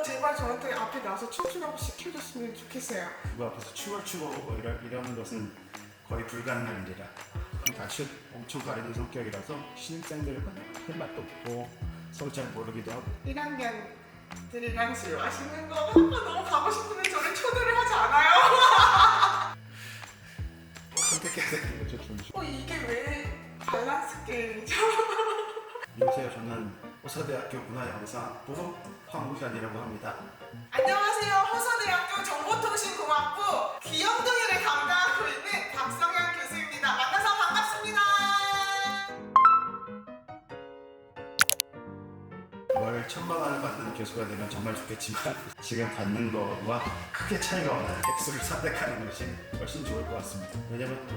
제발 저한테 앞에 나와서 춤추라고 시켜줬으면 좋겠어요. 누구 앞에서 춤을 추고 이러는 것은 거의 불가능한 일이라. 같이 엄청 가리는 성격이라서 신입생들은 할 말도 없고 서로 잘 모르기도 하고. 1학년들이랑 술 마시는 거 한번 너무 가고 싶은데 저를 초대를 하지 않아요. 선택해야 되는 거죠, 좀. 이게 왜 밸런스 게임이죠? 안녕하세요. 저는 호서대학교 문화영상부 황우현이라고 합니다. 안녕하세요. 호서대학교 정보통신공학부 귀염둥이를 담당하고 있는 박성현 교수입니다. 만나서 반갑습니다. 월 1,000만 원을 받는 교수가 되면 정말 좋겠지만 지금 받는 거와 크게 차이가 없는 백수를 선택하는 것이 훨씬 좋을 것 같습니다. 왜냐면 또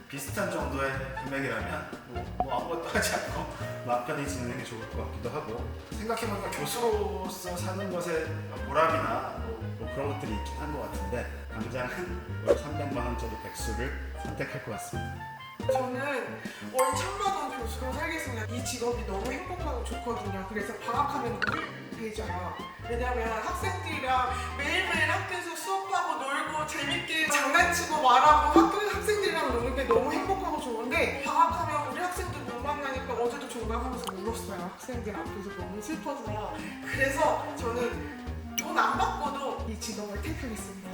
비슷한 정도의 금액이라면 뭐 아무것도 하지 않고 마음 편히 지내는 게 좋을 것 같기도 하고, 생각해보니까 교수로서 사는 것에 보람이나 뭐 그런 것들이 있긴 한 것 같은데 당장은 월 300만 원짜리 백수를 선택할 것 같습니다. 저는 월 1,000만 원 교수로 살겠습니다. 이 직업이 너무 행복하고 좋거든요. 그래서 방학하면 늘 되죠. 왜냐면 학생들이랑 매일매일 학교에서 수업하고 놀고 재밌게 장난치고 말하고 학생들이랑 노는 게 너무 행복하고 좋은데, 방학하면 우리 학생들 못 만나니까 어제도 종강하면서 울었어요. 학생들 앞에서 너무 슬퍼서. 그래서 저는 돈 안 받고도 이 직업을 택하겠습니다.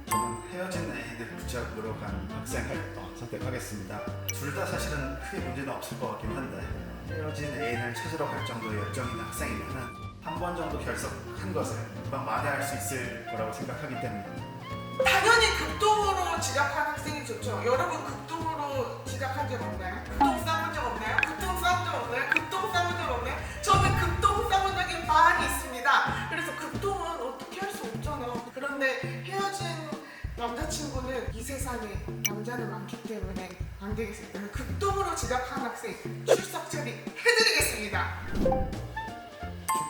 저는 헤어진 애인을 붙잡으러 간 학생을 선택하겠습니다. 둘 다 사실은 크게 문제는 없을 것 같긴 한데, 헤어진 애인을 찾으러 갈 정도의 열정 있는 학생이면 한 번 정도 결석한 것을 금방 만회할 수 있을 거라고 생각하기 때문에. 당연히 극동으로 지각한 학생이 좋죠. 여러분 극동으로 지각한 적 없나요? 극동 싸본 적 없나요? 극동 싸본 적 없나요? 극동 싸본 적 없나요? 저는 극동 싸본 적이 많이 있습니다. 그래서 극동은 어떻게 할 수 없잖아. 그런데 헤어진 남자친구는 이 세상에 남자는 많기 때문에 안 되겠습니다. 극동으로 지각한 학생 출석 처리해드리겠습니다.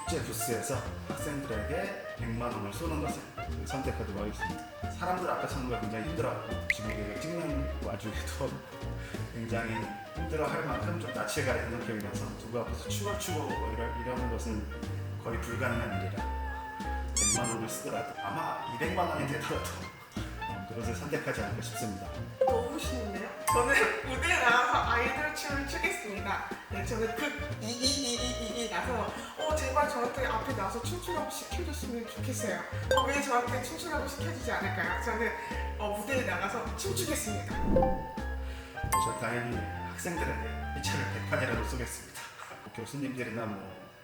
축제 부스에서 학생들에게 100만 원을 쏘는 것을 선택하도록 하겠습니다. 사람들 앞에 서는 거 굉장히 힘들어하고, 지금 이거 찍는 와중에도 굉장히 힘들어할 만큼 좀 낯을 가리는 성격이라서 누구 앞에서 춤을 추고 이러는 것은 거의 불가능한 일이라 100만 원을 쓰더라도 아마 200만 원이 되더라도 그것을 선택하지 않을까 싶습니다. 너무 쉬운데요? 저는 무대에 나가서 아이돌 춤을 추겠습니다. 네, 저는 나서 제발 저한테 앞에 나와서 춤추라고 시켜줬으면 좋겠어요. 왜 저한테 춤추라고 시켜주지 않을까요? 저는 무대에 나가서 춤추겠습니다. 저 당연히 학생들에게 이 차를 100판이라도 쏘겠습니다. 교수님들이나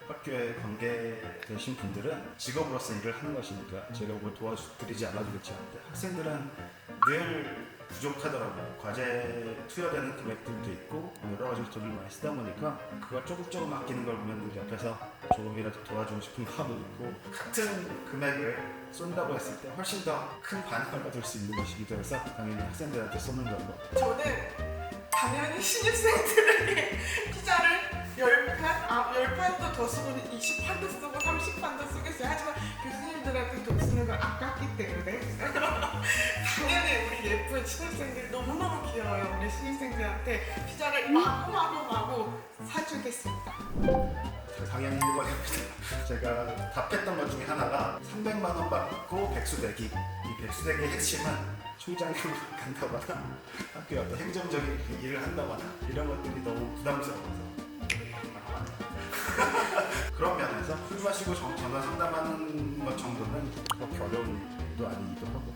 학교에 관계되신 분들은 직업으로서 일을 하는 것이니까 제가 뭘 도와드리지 않아주겠지 않은데, 학생들은 늘 부족하더라고요. 과제 투여되는 금액들도 있고 여러 가지 돈을 많이 쓰다 보니까 그걸 조금 아끼는 걸 보면 늘 옆에서 조금이라도 도와주고 싶은 마음도 있고, 같은 금액을 쏜다고 했을 때 훨씬 더 큰 반응을 받을 수 있는 것이기도 해서 당연히 학생들한테 쏘는 걸로. 저는 당연히 신입생들에게 피자를 10판도 더 쓰고 20판도 쓰고 30판도 쓰겠어요. 하지만 교수님들한테 돈 쓰는 걸 아깝기 때문에 당연히 우리 예쁜 신입생들 너무너무 귀여워요. 우리 신입생들한테 피자를 마구 사주겠습니다. 당연히 1번입니다. 제가 답했던 것 중에 하나가 300만 원 받고 백수되기. 이 백수되기의 핵심은 총장님을 간다거나 학교에 어떤 행정적인 일을 한다거나 이런 것들이 너무 부담스러워서 그런 면에서 술 마시고 전화 상담하는 것 정도는 그렇게 어려운 일도 아니기도 하고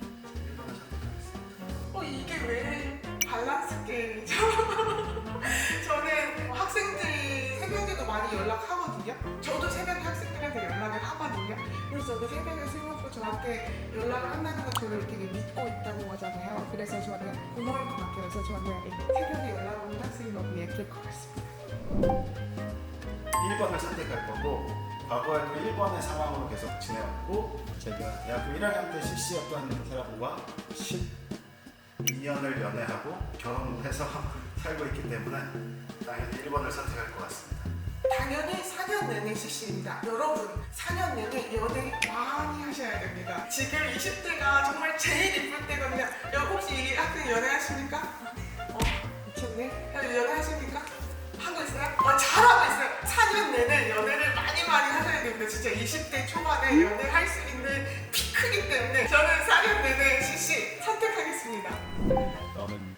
선택하겠습니다. 이게 왜 밸런스 게임이죠? 저는 학생들이 새벽에도 많이 연락하거든요. 저도 새벽에 학생들한테 연락을 하거든요. 그래서 저도 새벽에 술 먹고 저한테 연락을 한다는 건 저를 되게 믿고 있다고 하잖아요. 그래서 저는 고마울 것 같아요. 그래서 저는 새벽에 연락 오는 학생이 너무 예쁠 것 같습니다. 1번을 선택할 거고, 과거에도 1번의 상황으로 계속 지내왔고, 제가 대학교 1학년 때 CC였던 사람과 12년을 연애하고 결혼해서 살고 있기 때문에 당연히 1번을 선택할 것 같습니다. 당연히 4년 내내 CC입니다. 여러분 4년 내내 연애 많이 하셔야 됩니다. 지금 20대가 정말 제일 이쁠 때거든요. 혹시 학생 연애하십니까? 미쳤네. 연애하십니까? 하고 있어요? 잘하고 있어요. 4년 내내 연애를 많이 많이 하셔야 됩니다. 진짜 20대 초반에 연애할 수 있는 피크기 때문에 저는 4년 내내 CC 선택하겠습니다. 저는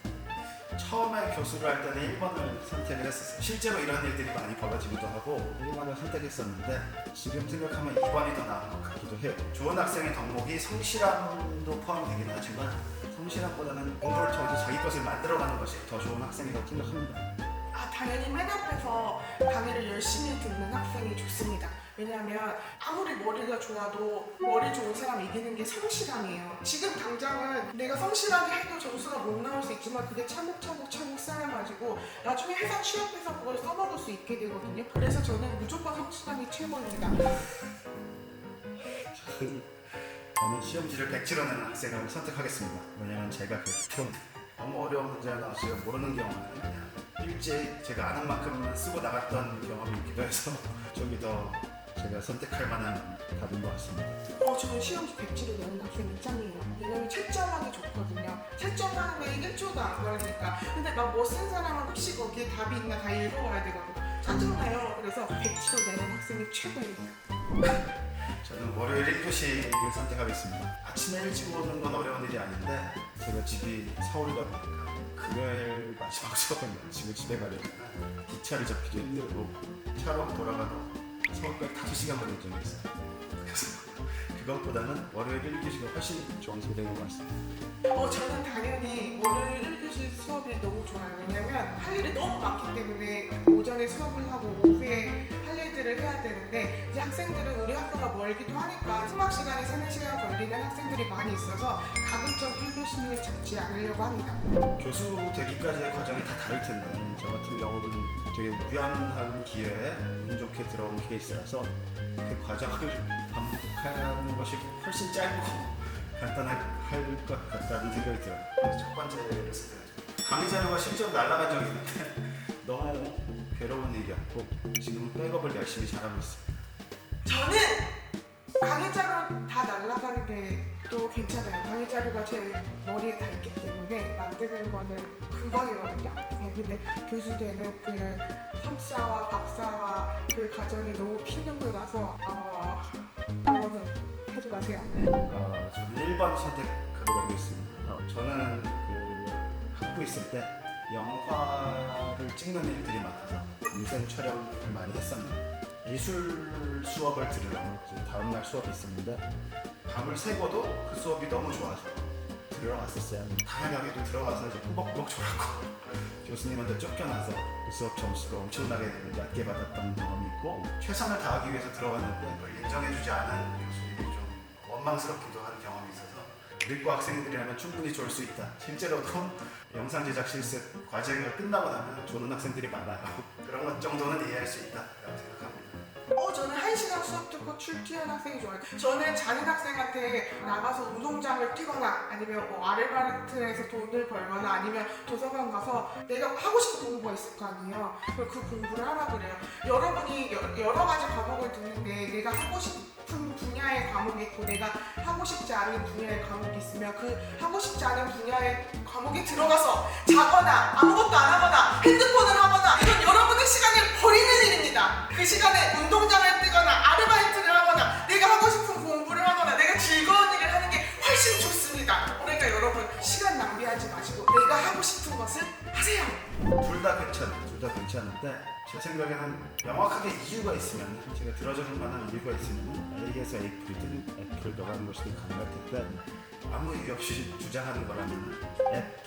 처음에 교수를 할 때는 1번을 선택을 했었어요. 실제로 이런 일들이 많이 벌어지기도 하고 1번을 선택했었는데 지금 생각하면 2번이 더 나은 것 같기도 해요. 좋은 학생의 덕목이 성실함도 포함되긴 하지만 성실함보다는 공부를 통해서 자기 것을 만들어가는 것이 더 좋은 학생이라고 생각합니다. 당연히 맨 앞에서 강의를 열심히 듣는 학생이 좋습니다. 왜냐하면 아무리 머리가 좋아도 머리 좋은 사람 이기는 게 성실함이에요. 지금 당장은 내가 성실하게 해도 점수가 못 나올 수 있지만 그게 차곡차곡 쌓여가지고 나중에 회사 취업해서 그걸 써먹을 수 있게 되거든요. 그래서 저는 무조건 성실함이 최고입니다. 저는 시험지를 100치로 내는 학생을 선택하겠습니다. 왜냐하면 제가 좀 너무 어려운 문제나 제가 모르는 경우는 그냥 일제히 제가 아는 만큼만 쓰고 나갔던 경험이 있기도 해서 저기 더 제가 선택할 만한 답인 것 같습니다. 저는 시험지 100치를 내는 학생이 짱이에요. 왜냐면 채점하기 좋거든요. 채점하는 게 1초도 안 걸리니까. 근데 막 뭐 쓴 사람은 혹시 거기에 답이 있나 다 읽어봐야 되거든요. 짜증나요. 그래서 100치로 내는 학생이 최고예요. 저는 월요일 1교시를 선택하겠습니다. 아침에 일찍 오는 건 어려운 일이 아닌데 제가 집이 서울이다 보니까 금요일 마지막 수업을 마치고 집에 가려면 기차를 잡기도 힘들고 차로 돌아가도 서울까지 5시간 걸릴 정도 있어요. 그래서 그것보다는 월요일 1교시가 훨씬 좋은 선택인 것 같습니다. 저는 당연히 월요일 1교시 수업이 너무 좋아요. 왜냐면 할 일이 너무 많기 때문에 오전에 수업을 하고 오후에 할 일들을 해야 되는데 이제 학생들은 우리 학교가 멀기도 하니까 수학 시간이 3-4시간 걸리는 학생들이 많이 있어서 가급적 1교시를 잡지 않으려고 합니다. 교수 되기까지의 과정이 다 다를 텐데 저 같은 경우는 되게 우연한 기회에 운 좋게 들어온 케이스라서 그 과정을 반복하는 것이 훨씬 짧고 간단할 것 같다는 생각이 들어요. 그래서 첫 번째를 선택했죠. 강의 자료가 실제로 날아간 적이 있는데 너무 괴로운 일이었고 지금은 백업을 열심히 잘하고 있어요. 저는 강의 자료 다 날아가는 게 또 괜찮아요. 강의 자료가 제 머리에 다 있기 때문에 만드는 거는 금방이거든요. 근데 교수 되는 그 석사와 박사와 그 과정이 너무 피눈물 나서 그거는 하지 마세요. 저는 1번 선택하도록 하겠습니다. 저는 그 학부 있을 때 영화를 찍는 일들이 많아서 인생 촬영을 많이 했었는데 예술 수업을 들으러 다음날 수업이 있었는데 밤을 새고도 그 수업이 너무 좋아서 들으러 갔었어요. 당연하게도 들어가서 이제 꾸벅꾸벅 졸았고 교수님한테 쫓겨나서 그 수업 점수가 엄청나게 낮게 받았던 경험이 있고 최선을 다하기 위해서 들어갔는데 그걸 인정해주지 않은 교수님이 좀 원망스럽기도 한 경험이 있어서 우리과 학생들이라면 충분히 좋을 수 있다. 실제로도 영상 제작 실습 과정이 끝나고 나면 좋은 학생들이 많아요. 그런 것 정도는 이해할 수 있다라고 생각합니다. 저는 1시간 수업 듣고 출퇴한 학생이 좋아요. 저는 자는 학생한테 나가서 운동장을 뛰거나 아니면 뭐 아르바이트에서 돈을 벌거나 아니면 도서관 가서 내가 하고 싶은 공부가 있을 거 아니에요. 그럼 그 공부를 하라 그래요. 여러분이 여러 가지 과목을 듣는데 내가 하고 싶은 분야의 과목이 있고 내가 하고 싶지 않은 분야의 과목이 있으면 그 하고 싶지 않은 분야의 과목에 들어가서 자거나 아무것도 안 하거나 핸드폰을 하거나 이건 여러분의 시간을 버리는 일입니다. 그 시간에 운동장을 뛰거나 아르바이트를 하거나 내가 하고 싶은 공부를 하거나 내가 즐거운 일을 하는 게 훨씬 좋습니다. 그러니까 여러분 시간 낭비하지 마시고 내가 하고 싶은 것을 하세요. 둘 다 괜찮은데 제 생각에는 명확하게 이유가 있으면 제가 들어줄 만한 이유가 있으면 A에서 A플이든 F를 넣어가는 것이 가능할 텐데 아무 이유 없이 주장하는 거라면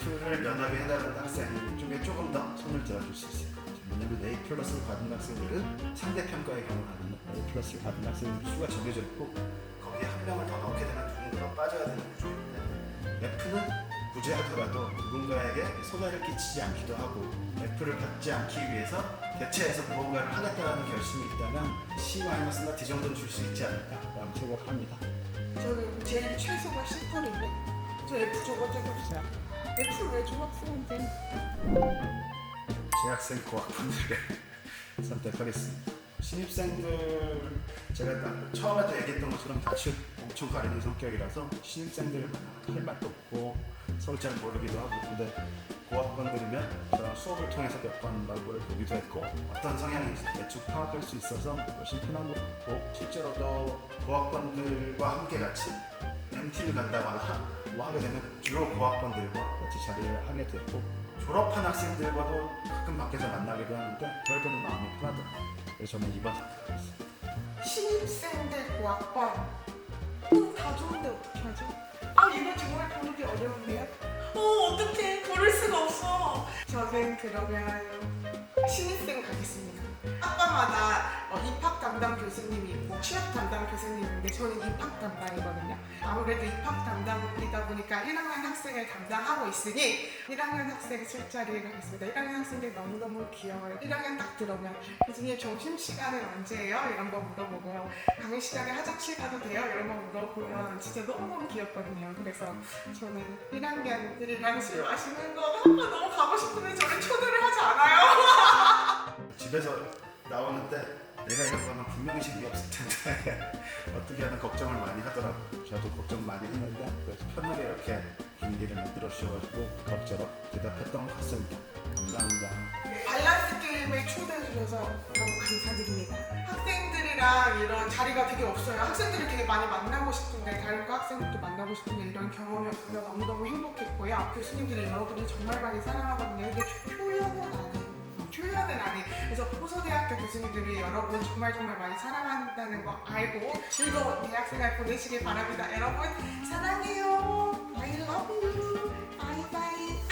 F를 면하게 해나가는 학생 쪽에 조금 더 손을 들어줄 수 있을 것 같아요. 왜냐면 A 플러스를 받은 학생들은 상대평가의 경우는 A 플러스를 받은 학생들 수가 정해져 있고 거기에 한 명을 더 넣게 되면 누군가가 빠져야 되는 구조인데 F는 부재하더라도 누군가에게 손해를 끼치지 않기도 하고 F를 받지 않기 위해서 대체해서 무언가를 하겠다는 결심이 있다면 C-나 D 정도는 줄 수 있지 않을까라고 생각합니다. 저는 제일 최소가 10%인데 저 F 줘본 적이 없어요. F를 왜 줘봤으면 재학생 고학번들을 선택하겠습니다. 신입생들 제가 처음에도 얘기했던 것처럼 낯을 엄청 가리는 성격이라서 신입생들 할 말도 없고 서로 잘 모르기도 하고 근데 고학번들이면 저랑 수업을 통해서 몇 번 얼굴을 보기도 했고 어떤 성향이 있을지 대충 파악할 수 있어서 훨씬 편한 것 같고 실제로도 고학번들과 함께 같이 MT를 간다거나 뭐 하게 되면 주로 고학번들과 같이 자리를 하게 됐고 졸업한 학생들과도 가끔 밖에서 만나기도 하는데 그럴 때는 마음이 편하더라고요. 그래서 저는 이번 선택했어요. 신입생들 고학번 다 좋은데 어떻게 하죠? 이거 정말 고르기 어려운데요? 어떡해 고를 수가 없어. 저는 그러면 신입생 가겠습니다. 학과마다 입학 담당 교수님이 있고 취업 담당 교수님이 있는데 저는 입학 담당이거든요. 아무래도 입학 담당이다 보니까 1학년 학생을 담당하고 있으니 1학년 학생 술자리에 가겠습니다. 1학년 학생들 너무너무 귀여워요. 1학년 딱 들어오면 교수님 점심시간은 언제예요? 이런 거 물어보고요. 강의 시간에 화장실 가도 돼요? 이런 거 물어보면 진짜 너무너무 귀엽거든요. 그래서 저는 1학년들이랑 술 마시는 거 한번 너무 가고 싶은데 저를 초대를 하지 않아요. 집에서 나오는데 내가 이런 거는 분명히 재미없을 텐데 어떻게 하는 걱정을 많이 하더라고요. 저도 걱정 많이 했는데 그래서 편하게 이렇게 분위기를 만들어 주셔가지고 그럭저럭 대답했던 것 같습니다. 감사합니다. 밸런스 게임에 초대해 주셔서 너무 감사드립니다. 학생들이랑 이런 자리가 되게 없어요. 학생들을 되게 많이 만나고 싶은데 다른 과 학생들도 만나고 싶은데 이런 경험이 없어서 너무너무 행복했고요. 교수님들이 여러분이 정말 많이 사랑하거든요. 근데 표현은 아니. 그래서 호서대학교 교수님들이 여러분 정말 많이 사랑한다는 거 알고 즐거운 대학생활 보내시길 바랍니다. 여러분 사랑해요. I love you. 바이바이.